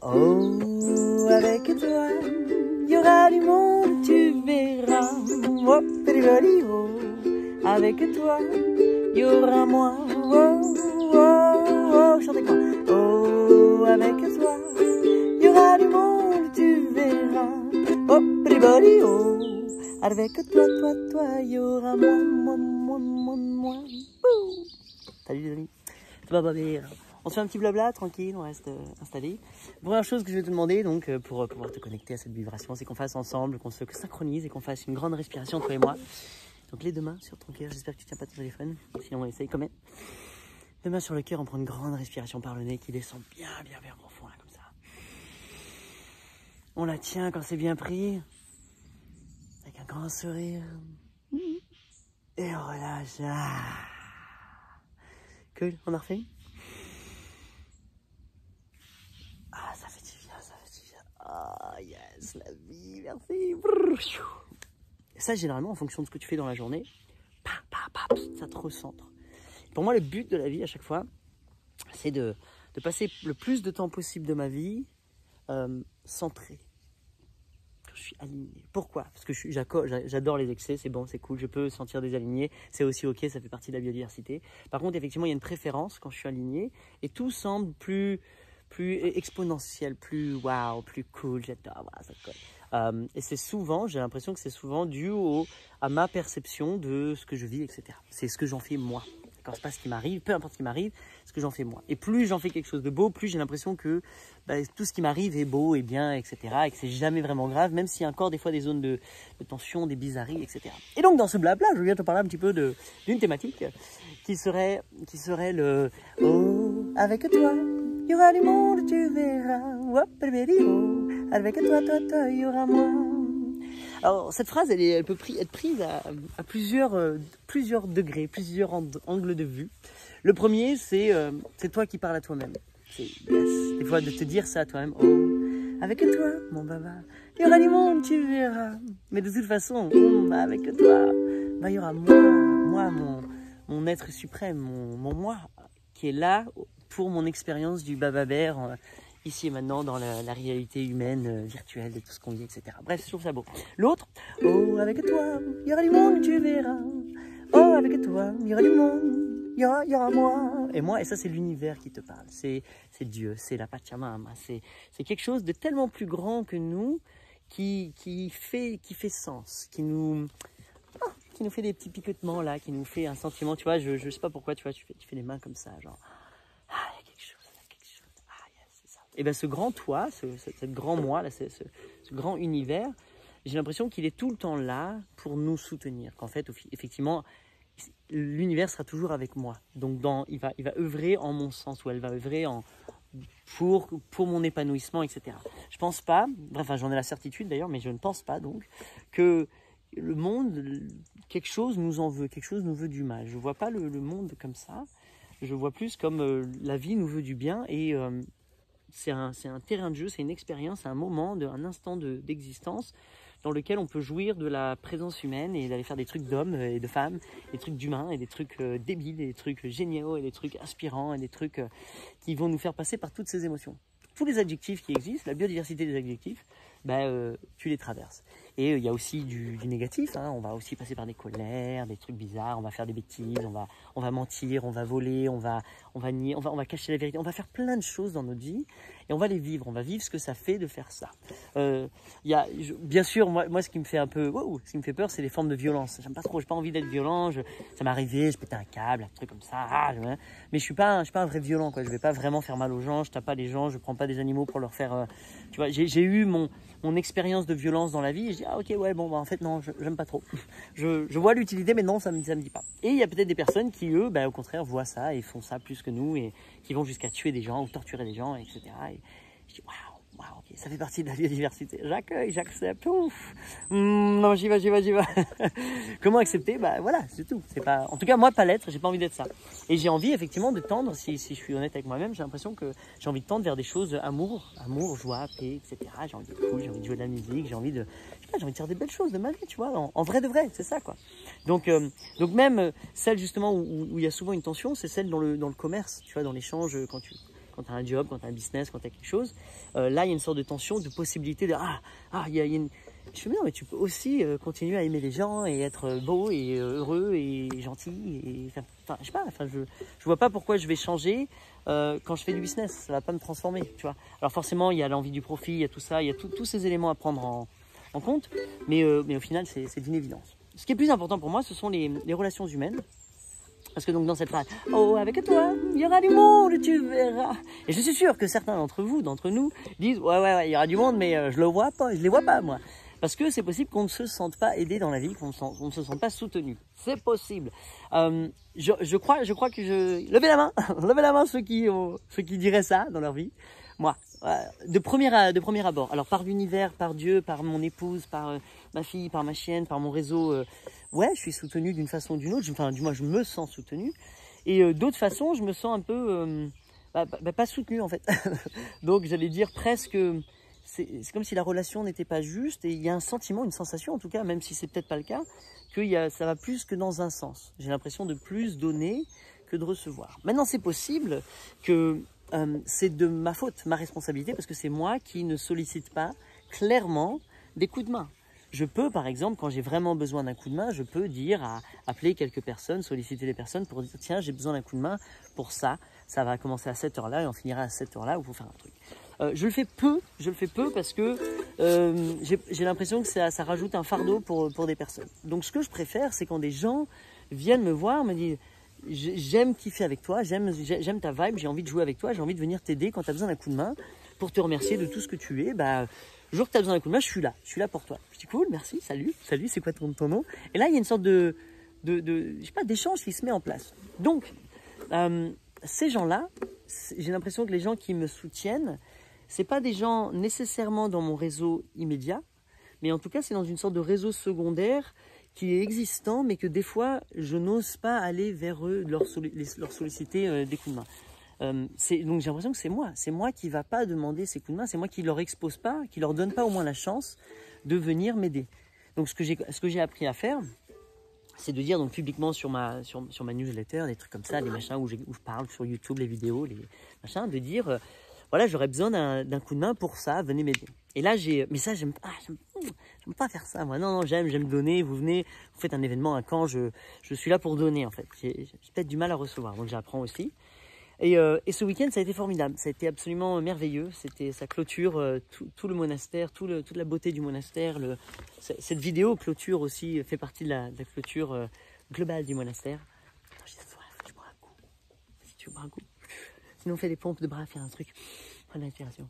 Oh, avec toi, il y aura du monde, tu verras. Oh, petit oh, avec toi, il y aura moi. Oh, oh, oh, chantez quoi. Oh, avec toi, il y aura du monde, tu verras. Oh, petit oh, avec toi, il y aura moi. Ouh. Salut les amis, ça va bien. On se fait un petit blabla, tranquille, on reste installé. Première chose que je vais te demander, donc, pour pouvoir te connecter à cette vibration, c'est qu'on fasse ensemble, qu'on se synchronise et qu'on fasse une grande respiration, toi et moi. Donc les deux mains sur ton cœur, j'espère que tu tiens pas ton téléphone, sinon on essaye quand même. Deux mains sur le cœur, on prend une grande respiration par le nez qui descend bien profond, là, comme ça. On la tient quand c'est bien pris, avec un grand sourire. Et on relâche. Cool, on a refait. Ah, ça fait du bien, ça fait du bien. Ah, yes, la vie, merci. Et ça, généralement, en fonction de ce que tu fais dans la journée, ça te recentre. Pour moi, le but de la vie, à chaque fois, c'est de passer le plus de temps possible de ma vie centré. Quand je suis aligné. Pourquoi? Parce que j'adore les excès, c'est bon, c'est cool, je peux sentir désalignés, c'est aussi ok, ça fait partie de la biodiversité. Par contre, effectivement, il y a une préférence quand je suis aligné et tout semble plus exponentiel, plus waouh, plus cool, j'adore, voilà, ça colle. Et c'est souvent, j'ai l'impression que c'est souvent dû à ma perception de ce que je vis, etc. C'est ce que j'en fais moi. Quand c'est pas ce qui m'arrive, peu importe ce qui m'arrive, ce que j'en fais moi. Et plus j'en fais quelque chose de beau, plus j'ai l'impression que tout ce qui m'arrive est beau et bien, etc. Et que c'est jamais vraiment grave, même s'il y a encore des fois des zones de tension, des bizarreries, etc. Et donc dans ce blabla, je viens te parler un petit peu d'une thématique qui serait le « Oh, avec toi ». Il y aura du monde, tu verras. Oh, avec toi, il y aura moi. Alors, cette phrase, elle peut être prise à plusieurs degrés, plusieurs angles de vue. Le premier, c'est toi qui parles à toi-même. C'est yes. Des fois, de te dire ça à toi-même. Oh, avec toi, mon baba, il y aura du monde, tu verras. Mais de toute façon, avec toi, il y aura moi, mon être suprême, mon moi, qui est là pour mon expérience du bababère, ici et maintenant, dans la réalité humaine, virtuelle, de tout ce qu'on vit, etc. Bref, je trouve ça beau. L'autre, oh, avec toi, il y aura du monde, tu verras. Oh, avec toi, il y aura du monde, il y aura moi. Et moi, et ça, c'est l'univers qui te parle. C'est Dieu, c'est la Pachamama. C'est quelque chose de tellement plus grand que nous, qui fait sens, qui nous fait des petits picotements là, qui nous fait un sentiment, tu vois, je sais pas pourquoi, tu vois, tu fais des mains comme ça, genre, ah, il y a quelque chose, ah, yes, c'est ça. Et bien ce grand toi, ce grand moi, là, ce grand univers, j'ai l'impression qu'il est tout le temps là pour nous soutenir, qu'en fait, effectivement, l'univers sera toujours avec moi, donc il va œuvrer en mon sens, ou elle va œuvrer pour mon épanouissement, etc. Je pense pas, enfin j'en ai la certitude d'ailleurs, mais je ne pense pas donc que le monde, quelque chose nous en veut, quelque chose nous veut du mal. Je ne vois pas le monde comme ça. Je vois plus comme la vie nous veut du bien. Et c'est un terrain de jeu, c'est une expérience, un moment, un instant d'existence dans lequel on peut jouir de la présence humaine et d'aller faire des trucs d'hommes et de femmes, des trucs d'humains et des trucs débiles, et des trucs géniaux et des trucs inspirants et des trucs qui vont nous faire passer par toutes ces émotions. Tous les adjectifs qui existent, la biodiversité des adjectifs, tu les traverses. Et il y a aussi du négatif, hein. On va aussi passer par des colères, des trucs bizarres, on va faire des bêtises, on va mentir, on va voler, on va nier, on va cacher la vérité, on va faire plein de choses dans notre vie et on va les vivre, on va vivre ce que ça fait de faire ça. Bien sûr, moi ce qui me fait un peu, ce qui me fait peur, c'est les formes de violence. J'aime pas trop, j'ai pas envie d'être violent, ça m'est arrivé, je pétais un câble, un truc comme ça, mais je suis pas un vrai violent, quoi. Je vais pas vraiment faire mal aux gens, je tape pas les gens, je prends pas des animaux pour leur faire, tu vois, j'ai eu mon expérience de violence dans la vie et je dis ah ok ouais bon en fait non j'aime pas trop. je vois l'utilité mais non ça me dit pas. Et il y a peut-être des personnes qui eux au contraire voient ça et font ça plus que nous et qui vont jusqu'à tuer des gens ou torturer des gens, etc. Et je dis waouh, ok, ça fait partie de la biodiversité, j'accueille, j'accepte, ouf. Non j'y vais. Comment accepter? Voilà, c'est tout. C'est pas, en tout cas moi pas l'être, j'ai pas envie d'être ça. Et j'ai envie effectivement de tendre, si je suis honnête avec moi-même, j'ai l'impression que j'ai envie de tendre vers des choses amour, joie, paix, etc. J'ai envie de cool, j'ai envie de jouer de la musique, j'ai envie de faire des belles choses de ma vie, tu vois, en vrai de vrai, c'est ça quoi. Donc même celle justement où il y a souvent une tension, c'est celle dans le commerce, tu vois, dans l'échange, quand quand tu as un job, quand tu as un business, quand tu as quelque chose. Là, il y a une sorte de tension, de possibilité de il y a une... Je fais, mais non, mais tu peux aussi continuer à aimer les gens et être beau et heureux et gentil. Et, je sais pas, je vois pas pourquoi je vais changer quand je fais du business. Ça va pas me transformer, tu vois. Alors forcément, il y a l'envie du profit, il y a tout ça, il y a tous ces éléments à prendre en compte. Mais au final, c'est d'une évidence. Ce qui est plus important pour moi, ce sont les relations humaines. Parce que donc dans cette phrase, oh, avec toi, il y aura du monde, tu verras. Et je suis sûr que certains d'entre nous, disent, ouais, il y aura du monde, mais je les vois pas, moi. Parce que c'est possible qu'on ne se sente pas aidé dans la vie, qu'on ne se sente pas soutenu. C'est possible. Je crois que levez la main ceux qui diraient ça dans leur vie. Moi, de premier abord. Alors par l'univers, par Dieu, par mon épouse, par ma fille, par ma chienne, par mon réseau. Ouais, je suis soutenu d'une façon ou d'une autre. Du moins, je me sens soutenu. Et d'autres façons, je me sens un peu pas soutenu en fait. Donc j'allais dire presque. C'est comme si la relation n'était pas juste et il y a un sentiment, une sensation en tout cas, même si c'est peut-être pas le cas, que ça va plus que dans un sens. J'ai l'impression de plus donner que de recevoir. Maintenant, c'est possible que c'est de ma faute, ma responsabilité, parce que c'est moi qui ne sollicite pas clairement des coups de main. Je peux, par exemple, quand j'ai vraiment besoin d'un coup de main, je peux appeler quelques personnes, solliciter des personnes pour dire tiens, j'ai besoin d'un coup de main pour ça. Ça va commencer à cette heure-là et on finira à cette heure-là où il faut faire un truc. Je le fais peu parce que j'ai l'impression que ça rajoute un fardeau pour des personnes. Donc ce que je préfère, c'est quand des gens viennent me voir, me disent j'aime kiffer avec toi, j'aime ta vibe, j'ai envie de jouer avec toi, j'ai envie de venir t'aider quand tu as besoin d'un coup de main pour te remercier de tout ce que tu es. Le jour que tu as besoin d'un coup de main, je suis là pour toi. Je dis cool, merci, salut, c'est quoi ton nom? Et là, il y a une sorte je sais pas, d'échange qui se met en place. Donc, ces gens-là, j'ai l'impression que les gens qui me soutiennent, c'est pas des gens nécessairement dans mon réseau immédiat, mais en tout cas, c'est dans une sorte de réseau secondaire qui est existant, mais que des fois, je n'ose pas aller vers eux, leur solliciter des coups de main. Donc j'ai l'impression que c'est moi qui ne va pas demander ces coups de main, c'est moi qui leur expose pas, qui leur donne pas au moins la chance de venir m'aider. Donc ce que j'ai appris à faire, c'est de dire donc publiquement sur ma newsletter, des trucs comme ça, des machins où je parle sur YouTube, les vidéos, les machins, de dire voilà, j'aurais besoin d'un coup de main pour ça, venez m'aider. Et là, mais ça, j'aime pas faire ça, moi. Non, j'aime donner, vous venez, vous faites un événement, un camp, je suis là pour donner, en fait. J'ai peut-être du mal à recevoir, donc j'apprends aussi. Et ce week-end, ça a été formidable, ça a été absolument merveilleux. Ça clôture tout le monastère, toute la beauté du monastère. Cette vidéo clôture aussi, fait partie de la clôture globale du monastère. J'ai soif, je bois un coup. Si tu veux boire un coup. Sinon, on fait des pompes de bras, faire un truc. Prendre l'inspiration.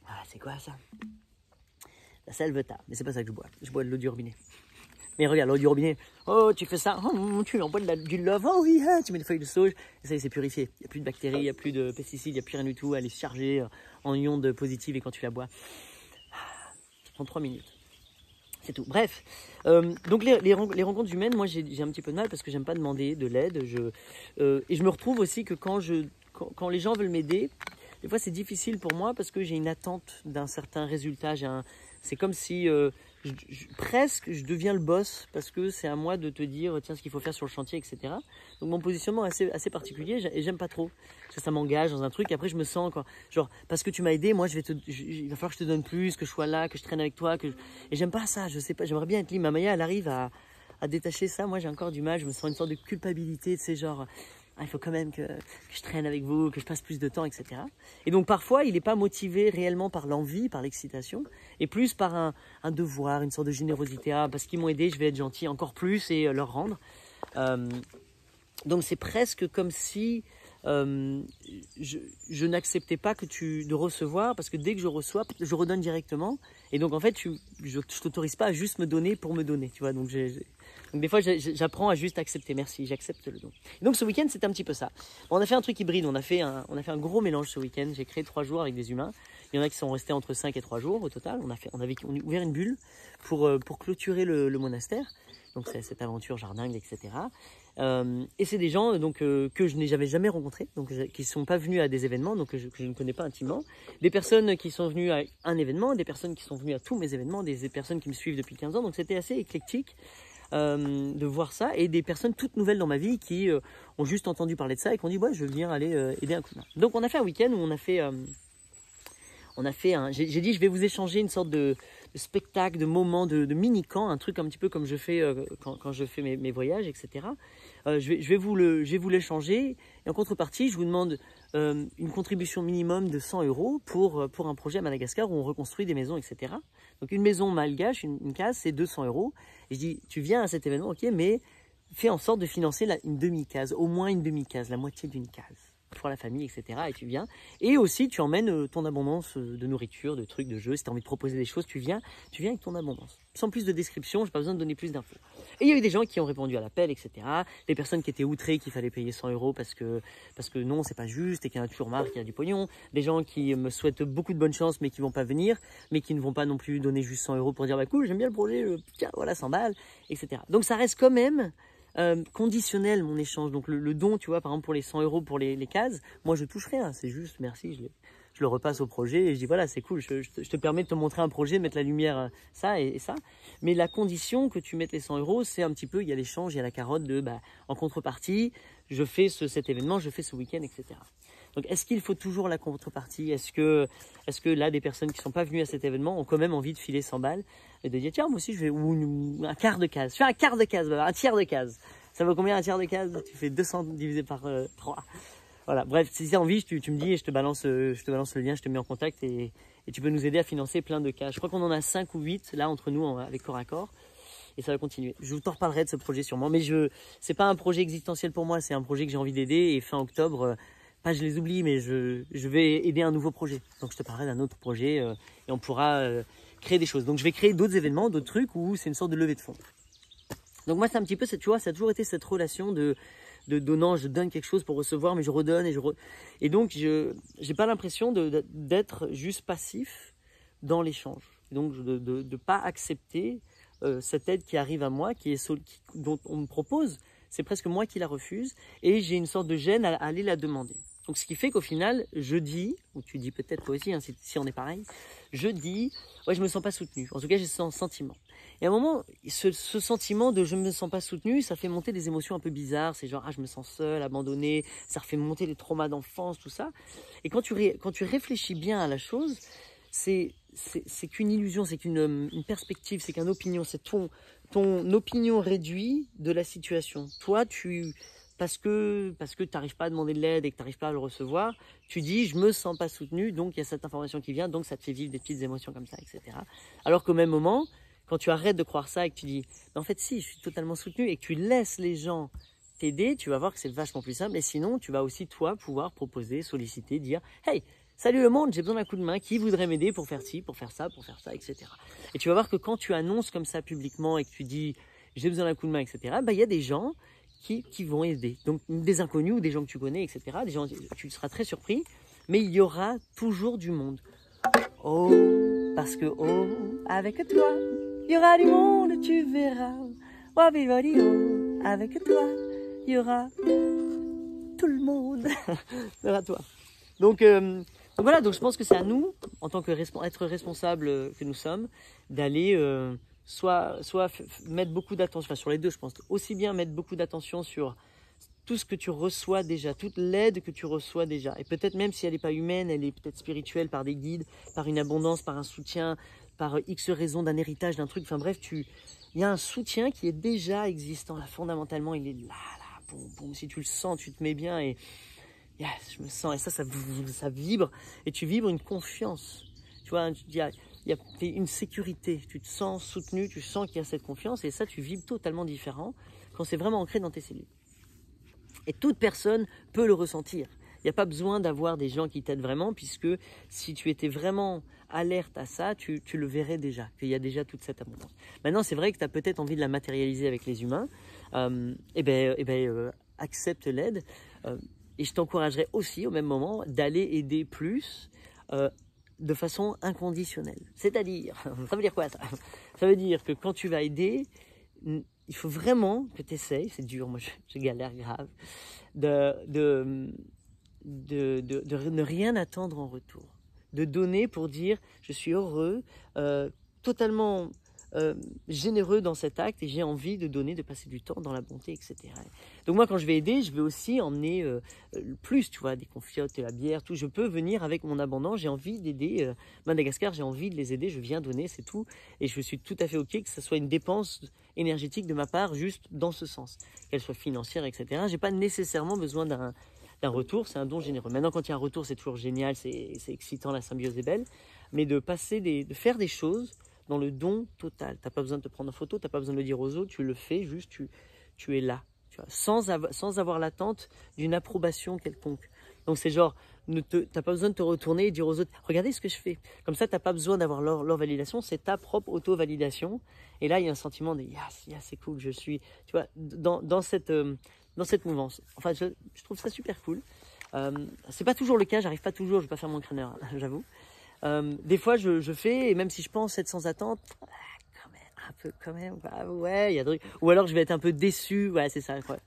Ah, c'est quoi ça? La salvetat. Mais c'est pas ça que je bois. Je bois de l'eau du robinet. Mais regarde, l'eau du robinet. Oh, tu fais ça. Oh, tu envoies du love. Oh oui, hein, tu mets des feuilles de sauge. Et ça y est, c'est purifié. Il n'y a plus de bactéries, il n'y a plus de pesticides, il n'y a plus rien du tout. Elle est chargée en ondes positives et quand tu la bois, ça prend 3 minutes. C'est tout. Bref, donc les rencontres humaines, moi j'ai un petit peu de mal parce que j'aime pas demander de l'aide. Et je me retrouve aussi que quand les gens veulent m'aider, des fois c'est difficile pour moi parce que j'ai une attente d'un certain résultat. C'est comme si presque je deviens le boss parce que c'est à moi de te dire tiens ce qu'il faut faire sur le chantier, etc. Donc mon positionnement est assez particulier et j'aime pas trop parce que ça m'engage dans un truc. Après je me sens genre parce que tu m'as aidé, moi il va falloir que je te donne plus, que je sois là, que je traîne avec toi, et j'aime pas ça. Je sais pas, j'aimerais bien être libre. Ma Maya elle arrive à détacher ça. Moi j'ai encore du mal. Je me sens une sorte de culpabilité, tu sais, genre il faut quand même que je traîne avec vous, que je passe plus de temps, etc. Et donc parfois, il n'est pas motivé réellement par l'envie, par l'excitation, et plus par un devoir, une sorte de générosité. Ah, parce qu'ils m'ont aidé, je vais être gentil encore plus et leur rendre. Donc c'est presque comme si je n'acceptais pas de recevoir, parce que dès que je reçois, je redonne directement. Et donc en fait, je ne t'autorise pas à juste me donner pour me donner, tu vois. Donc des fois, j'apprends à juste accepter. Merci, j'accepte le don. Et donc ce week-end, c'était un petit peu ça. Bon, on a fait un truc hybride, on a fait un gros mélange ce week-end. J'ai créé 3 jours avec des humains. Il y en a qui sont restés entre 5 et 3 jours au total. On a ouvert une bulle pour clôturer le monastère. Donc c'est cette aventure jardingue, etc. Et c'est des gens que je n'ai jamais rencontrés, donc qui ne sont pas venus à des événements, donc que je ne connais pas intimement. Des personnes qui sont venues à un événement, des personnes qui sont venues à tous mes événements, des personnes qui me suivent depuis 15 ans. Donc c'était assez éclectique. de voir ça, et des personnes toutes nouvelles dans ma vie qui ont juste entendu parler de ça et qui ont dit ouais, je veux bien aller aider un coup de main. Donc on a fait un week-end où on a fait j'ai dit je vais vous échanger une sorte de spectacle, de moment, de mini-camp, un truc un petit peu comme je fais quand je fais mes voyages, etc. Je vais vous l'échanger, et en contrepartie, je vous demande une contribution minimum de 100 € pour un projet à Madagascar où on reconstruit des maisons, etc. Donc une maison malgache, une case, c'est 200 €. Et je dis, tu viens à cet événement, ok, mais fais en sorte de financer une demi-case, au moins une demi-case, la moitié d'une case pour la famille, etc. Et tu viens. Et aussi, tu emmènes ton abondance de nourriture, de trucs, de jeux. Si tu as envie de proposer des choses, tu viens avec ton abondance. Sans plus de description, je n'ai pas besoin de donner plus d'infos. Et il y a eu des gens qui ont répondu à l'appel, etc. Des personnes qui étaient outrées qu'il fallait payer 100 € parce que non, c'est pas juste et qu'il y en a toujours marre, qu'il y a du pognon. Des gens qui me souhaitent beaucoup de bonne chance mais qui vont pas venir, mais qui ne vont pas non plus donner juste 100 € pour dire bah cool, j'aime bien le projet, tiens, voilà, 100 balles, etc. Donc ça reste quand même conditionnel mon échange. Donc le don, tu vois, par exemple pour les 100 € pour les cases, moi je touche rien, c'est juste merci, je le repasse au projet et je dis voilà, c'est cool, je te permets de te montrer un projet, mettre la lumière, ça et ça. Mais la condition que tu mettes les 100 €, c'est un petit peu, il y a l'échange, il y a la carotte de en contrepartie, je fais cet événement, je fais ce week-end, etc. Donc est-ce qu'il faut toujours la contrepartie? Est-ce que là, des personnes qui ne sont pas venues à cet événement ont quand même envie de filer 100 balles et de dire tiens, moi aussi je vais, ou un quart de case, je fais un quart de case, un tiers de case. Ça vaut combien un tiers de case? Tu fais 200 divisé par 3. Voilà, bref, si tu as envie, tu me dis et je te balance le lien, je te mets en contact et tu peux nous aider à financer plein de cases. Je crois qu'on en a 5 ou 8 là entre nous avec Corps à Corps. Et ça va continuer. Je t'en reparlerai de ce projet sûrement, mais c'est pas un projet existentiel pour moi, c'est un projet que j'ai envie d'aider. Et fin octobre, pas je les oublie, mais je vais aider un nouveau projet. Donc je te parlerai d'un autre projet et on pourra créer des choses. Donc je vais créer d'autres événements, d'autres trucs où c'est une sorte de levée de fonds. Donc moi c'est un petit peu, tu vois, ça a toujours été cette relation de donnant, je donne quelque chose pour recevoir, mais je redonne et donc je n'ai pas l'impression d'être juste passif dans l'échange. Donc de pas accepter cette aide qui arrive à moi, dont on me propose, c'est presque moi qui la refuse, et j'ai une sorte de gêne à aller la demander. Donc ce qui fait qu'au final, je dis, ou tu dis peut-être toi aussi, hein, si on est pareil, je dis, ouais, je me sens pas soutenu. En tout cas, j'ai ce sentiment. Et à un moment, ce sentiment de je me sens pas soutenu, ça fait monter des émotions un peu bizarres. C'est genre, je me sens seul, abandonné, ça refait monter les traumas d'enfance, tout ça. Et quand tu réfléchis bien à la chose, c'est qu'une illusion, c'est qu'une perspective, c'est qu'une opinion, c'est ton opinion réduite de la situation. Toi, parce que tu n'arrives pas à demander de l'aide et que tu n'arrives pas à le recevoir, tu dis je me sens pas soutenu, donc il y a cette information qui vient, donc ça te fait vivre des petites émotions comme ça, etc. Alors qu'au même moment, quand tu arrêtes de croire ça et que tu dis en fait si, je suis totalement soutenu, et que tu laisses les gens t'aider, tu vas voir que c'est vachement plus simple. Et sinon, tu vas aussi toi pouvoir proposer, solliciter, dire hey, salut le monde, j'ai besoin d'un coup de main, qui voudrait m'aider pour faire ci, pour faire ça, etc. Et tu vas voir que quand tu annonces comme ça publiquement et que tu dis j'ai besoin d'un coup de main, etc., il y a des gens qui vont aider. Donc des inconnus ou des gens que tu connais, etc. Des gens, tu seras très surpris, mais il y aura toujours du monde. Oh, parce que oh, avec toi, il y aura du monde, tu verras. Oh, avec toi, il y aura tout le monde. Il y aura toi. Donc voilà, donc je pense que c'est à nous, en tant que être responsables que nous sommes, d'aller soit mettre beaucoup d'attention, enfin sur les deux je pense, aussi bien mettre beaucoup d'attention sur tout ce que tu reçois déjà, toute l'aide que tu reçois déjà. Et peut-être même si elle n'est pas humaine, elle est peut-être spirituelle, par des guides, par une abondance, par un soutien, par X raison d'un héritage, d'un truc, enfin bref, il y a un soutien qui est déjà existant là, fondamentalement, il est là, boum, boum, si tu le sens, tu te mets bien et yes, je me sens, et ça vibre, et tu vibres une confiance. Tu vois, il y a une sécurité, tu te sens soutenu, tu sens qu'il y a cette confiance, et ça, tu vibres totalement différent quand c'est vraiment ancré dans tes cellules. Et toute personne peut le ressentir. Il n'y a pas besoin d'avoir des gens qui t'aident vraiment, puisque si tu étais vraiment alerte à ça, tu le verrais déjà, qu'il y a déjà toute cette abondance. Maintenant, c'est vrai que tu as peut-être envie de la matérialiser avec les humains. Accepte l'aide. Et je t'encouragerais aussi, au même moment, d'aller aider plus de façon inconditionnelle. C'est-à-dire, ça veut dire quoi ça? Ça veut dire que quand tu vas aider, il faut vraiment que tu essayes, c'est dur, moi je galère grave, de ne rien attendre en retour. De donner pour dire, je suis heureux, totalement généreux dans cet acte et j'ai envie de donner, de passer du temps dans la bonté, etc. Donc moi, quand je vais aider, je vais aussi emmener plus, tu vois, des confiotes, de la bière, tout. Je peux venir avec mon abondance, j'ai envie d'aider Madagascar, j'ai envie de les aider, je viens donner, c'est tout. Et je suis tout à fait OK que ce soit une dépense énergétique de ma part, juste dans ce sens, qu'elle soit financière, etc. J'ai pas nécessairement besoin d'un retour, c'est un don généreux. Maintenant, quand il y a un retour, c'est toujours génial, c'est excitant, la symbiose est belle, mais de faire des choses dans le don total. Tu n'as pas besoin de te prendre en photo, tu n'as pas besoin de le dire aux autres, tu le fais, juste tu es là, tu vois, sans avoir l'attente d'une approbation quelconque. Donc c'est genre, tu n'as pas besoin de te retourner et dire aux autres, regardez ce que je fais. Comme ça, tu n'as pas besoin d'avoir leur validation, c'est ta propre auto-validation. Et là, il y a un sentiment de, yes, c'est cool, je suis, tu vois, dans cette mouvance. Enfin, je trouve ça super cool. C'est pas toujours le cas, j'arrive pas toujours, je vais pas faire mon crâneur, j'avoue. Des fois, je fais, et même si je pense être sans attente, quand même, un peu quand même, bah, ouais, il y a des trucs. Ou alors je vais être un peu déçu, ouais, c'est ça, je crois.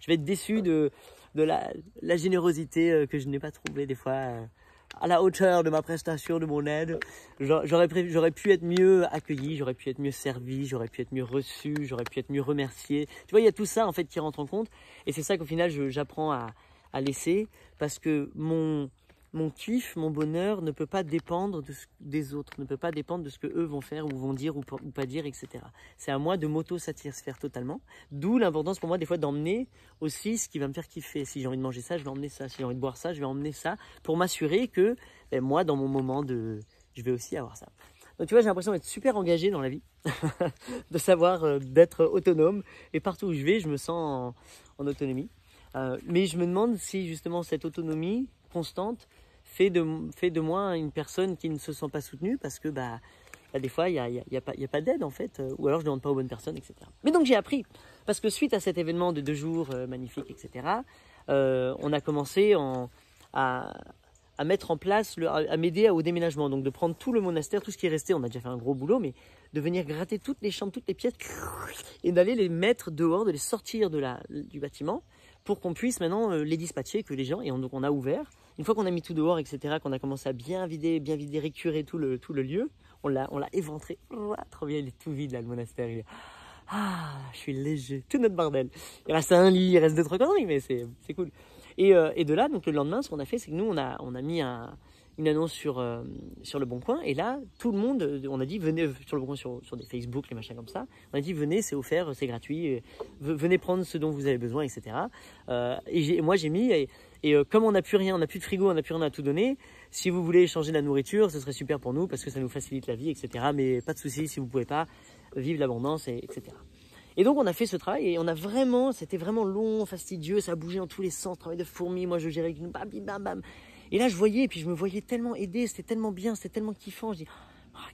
Je vais être déçu de la générosité que je n'ai pas trouvée des fois à la hauteur de ma prestation, de mon aide. J'aurais pu être mieux accueilli, j'aurais pu être mieux servi, j'aurais pu être mieux reçu, j'aurais pu être mieux remercié. Tu vois, il y a tout ça en fait qui rentre en compte, et c'est ça qu'au final j'apprends à laisser, parce que mon kiff, mon bonheur ne peut pas dépendre des autres, ne peut pas dépendre de ce que eux vont faire ou vont dire ou pas dire, etc. C'est à moi de m'auto-satisfaire totalement. D'où l'importance pour moi des fois d'emmener aussi ce qui va me faire kiffer. Si j'ai envie de manger ça, je vais emmener ça. Si j'ai envie de boire ça, je vais emmener ça pour m'assurer que moi, dans mon moment je vais aussi avoir ça. Donc tu vois, j'ai l'impression d'être super engagé dans la vie, de savoir d'être autonome. Et partout où je vais, je me sens en autonomie. Mais je me demande si justement cette autonomie constante fait de moi une personne qui ne se sent pas soutenue, parce que des fois il y a pas d'aide en fait, ou alors je ne demande pas aux bonnes personnes, etc. Mais donc j'ai appris, parce que suite à cet événement de 2 jours magnifique, etc., on a commencé à mettre en place, à m'aider au déménagement, donc de prendre tout le monastère, tout ce qui est resté, on a déjà fait un gros boulot, mais de venir gratter toutes les chambres, toutes les pièces, et d'aller les mettre dehors, de les sortir du bâtiment, pour qu'on puisse maintenant les dispatcher, que les gens, et donc on a ouvert. Une fois qu'on a mis tout dehors, etc., qu'on a commencé à bien vider, récurer tout le lieu, on l'a éventré. Oh, trop bien, il est tout vide là, le monastère. Je suis léger, tout notre bordel. Il reste un lit, il reste 2-3 conneries, mais c'est cool. Et de là, donc le lendemain, ce qu'on a fait, c'est que nous, on a mis une annonce sur Le Bon Coin, et là, tout le monde, on a dit, venez sur Le Bon Coin, sur des Facebook, les machins comme ça, on a dit, venez, c'est offert, c'est gratuit, venez prendre ce dont vous avez besoin, etc. Moi, j'ai mis, comme on n'a plus rien, on n'a plus de frigo, on n'a plus rien à tout donner, si vous voulez échanger de la nourriture, ce serait super pour nous, parce que ça nous facilite la vie, etc. Mais pas de souci, si vous ne pouvez pas, vivre l'abondance, etc. Et donc on a fait ce travail, et c'était vraiment long, fastidieux, ça bougeait dans tous les sens, travail de fourmi, moi je gérais bam, bam, bam. Et là je voyais, et puis je me voyais tellement aidé, c'était tellement bien, c'était tellement kiffant, je dis,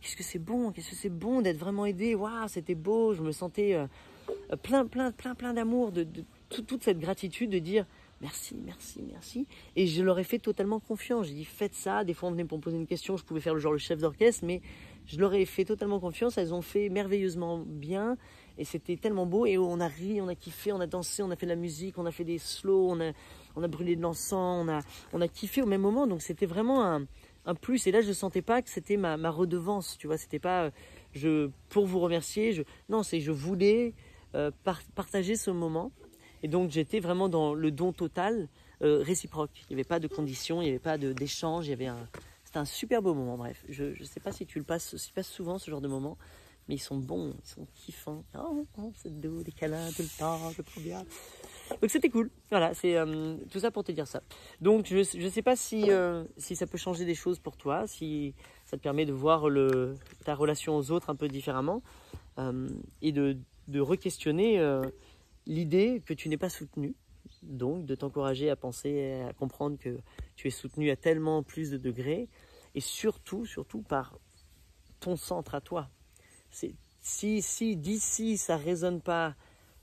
qu'est-ce que c'est bon d'être vraiment aidé, waouh, c'était beau, je me sentais plein d'amour, de toute cette gratitude de dire merci. Et je leur ai fait totalement confiance, j'ai dit faites ça, des fois on venait pour me poser une question, je pouvais faire le chef d'orchestre, mais je leur ai fait totalement confiance, elles ont fait merveilleusement bien. Et c'était tellement beau, et on a ri, on a kiffé, on a dansé, on a fait de la musique, on a fait des slows, on a brûlé de l'encens, on a kiffé au même moment. Donc c'était vraiment un plus. Et là, je ne sentais pas que c'était ma redevance, tu vois. C'était pas pour vous remercier. Non, je voulais partager ce moment. Et donc j'étais vraiment dans le don total, réciproque. Il n'y avait pas de conditions, il n'y avait pas d'échange. C'était un super beau moment, bref. Je ne sais pas si tu passes souvent ce genre de moment. Mais ils sont bons, ils sont kiffants. Oh, c'est doux, des câlins tout le temps, c'est trop bien. Donc c'était cool. Voilà, c'est tout ça pour te dire ça. Donc je sais pas si ça peut changer des choses pour toi, si ça te permet de voir ta relation aux autres un peu différemment, et de re-questionner l'idée que tu n'es pas soutenu. Donc de t'encourager à penser, à comprendre que tu es soutenu à tellement plus de degrés, et surtout par ton centre à toi. Si d'ici ça résonne pas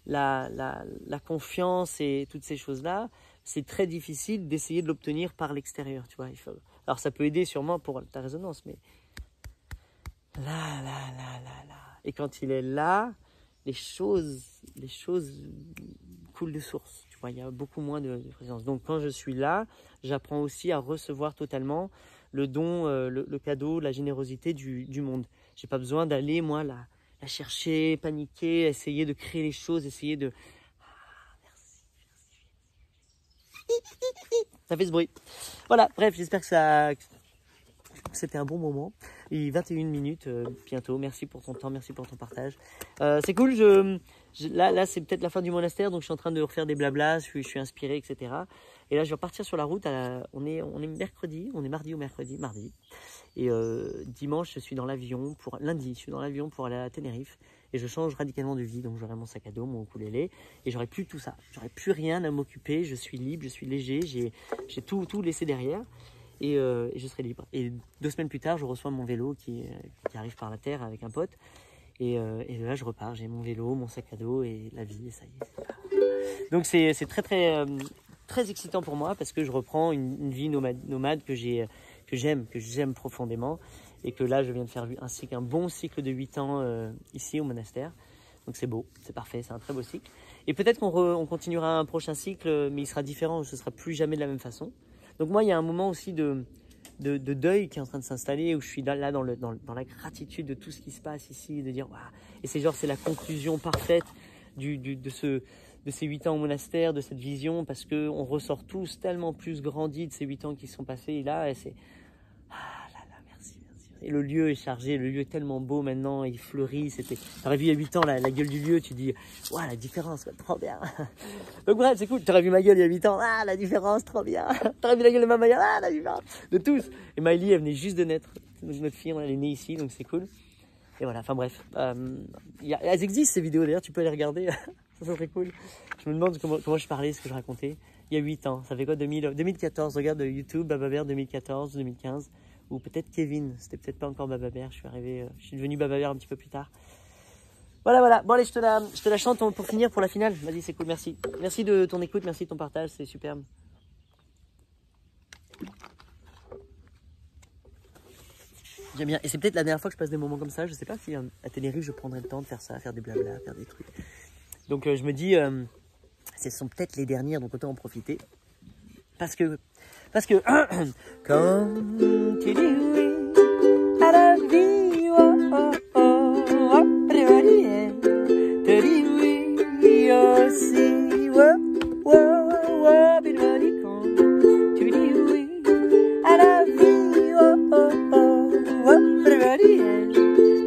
la confiance et toutes ces choses-là, c'est très difficile d'essayer de l'obtenir par l'extérieur, tu vois. Alors ça peut aider sûrement pour ta résonance, mais là. Et quand il est là, les choses coulent de source, tu vois. Il y a beaucoup moins de présence. Donc quand je suis là, j'apprends aussi à recevoir totalement le don, le cadeau, la générosité du monde. J'ai pas besoin d'aller, moi, à chercher, paniquer, à essayer de créer les choses, essayer de... Merci. Ça fait ce bruit. Voilà, bref, j'espère que c'était un bon moment. Il est 21 minutes bientôt. Merci pour ton temps, merci pour ton partage. C'est cool, là c'est peut-être la fin du monastère, donc je suis en train de refaire des blablas, je suis inspiré, etc. Et là je vais repartir sur la route. On est mercredi, on est mardi ou mercredi, mardi. Et dimanche, je suis dans l'avion lundi, je suis dans l'avion pour aller à Tenerife. Et je change radicalement de vie, donc j'aurai mon sac à dos, mon ukulélé, et j'aurai plus tout ça. J'aurai plus rien à m'occuper, je suis libre, je suis léger, j'ai tout laissé derrière. Et je serai libre. Et 2 semaines plus tard, je reçois mon vélo qui arrive par la terre avec un pote. Et là, je repars. J'ai mon vélo, mon sac à dos et la vie. Et ça y est. Donc, c'est très, très, très excitant pour moi parce que je reprends une vie nomade que j'aime profondément. Et que là, je viens de faire un bon cycle de 8 ans ici au monastère. Donc, c'est beau, c'est parfait, c'est un très beau cycle. Et peut-être qu'on continuera un prochain cycle, mais il sera différent. Ce ne sera plus jamais de la même façon. Donc moi, il y a un moment aussi de deuil qui est en train de s'installer où je suis là dans la gratitude de tout ce qui se passe ici, de dire waouh. Et c'est la conclusion parfaite de ces 8 ans au monastère, de cette vision, parce qu'on ressort tous tellement plus grandis de ces 8 ans qui sont passés. Et là, c'est merci. Et le lieu est chargé, le lieu est tellement beau maintenant, il fleurit. T'aurais vu il y a 8 ans la gueule du lieu, tu dis waouh, la différence, trop bien. Donc bref, c'est cool. T'aurais vu ma gueule il y a 8 ans, ah la différence, trop bien. T'aurais vu la gueule de ma Maya, ah la différence. De tous. Et Miley, elle venait juste de naître. Notre fille, elle est née ici, donc c'est cool. Et voilà, enfin bref. Elles existent ces vidéos d'ailleurs, tu peux les regarder. Ça serait cool. Je me demande comment je parlais, ce que je racontais. Il y a 8 ans, ça fait quoi 2014, regarde YouTube, Baba Bear 2014, 2015. Ou peut-être Kevin, c'était peut-être pas encore Baba Bear, je suis devenu Baba Bear un petit peu plus tard. Voilà. Bon allez, je te la chante pour finir, pour la finale. Vas-y, c'est cool, merci. Merci de ton écoute, merci de ton partage, c'est superbe. J'aime bien. Et c'est peut-être la dernière fois que je passe des moments comme ça. Je sais pas si à Tenerife, je prendrai le temps de faire ça, faire des blabla, faire des trucs. Donc je me dis, ce sont peut-être les dernières, donc autant en profiter. Parce que quand tu dis oui à la vie, te dis oui aussi, quand tu dis oui à la vie,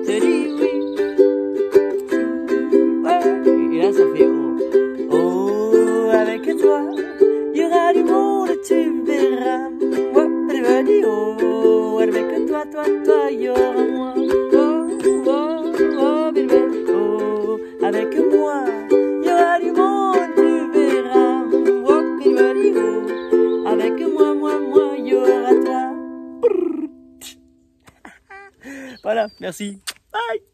te dis oui. Et là ça fait oh, avec toi, il y aura du monde, tu verras. Oh, avec toi, il y aura moi. Oh, avec moi, il y aura du monde, tu verras. Oh, avec moi, il y aura toi. Voilà, merci. Bye.